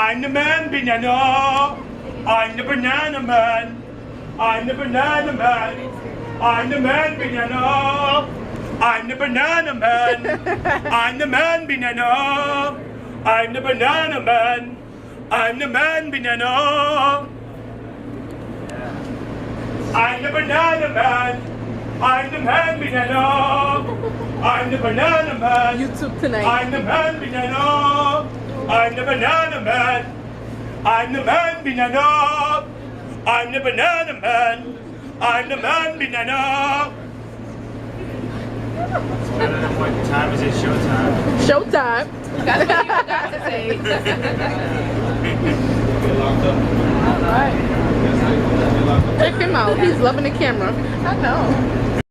I'm the man banana. I'm the banana man. I'm the banana man. I'm the man banana. I'm the banana man. I'm the man banana. I'm the banana man. I'm the man banana. I'm the banana man. I'm the man banana. I'm the banana man. YouTube tonight. I'm the man banana. I'm the banana man. I'm the man banana. I'm the banana man. I'm the man banana. I don't know what time is it. Showtime. Showtime. Gotta be what you got to say. All right. Check him out. He's loving the camera. I know.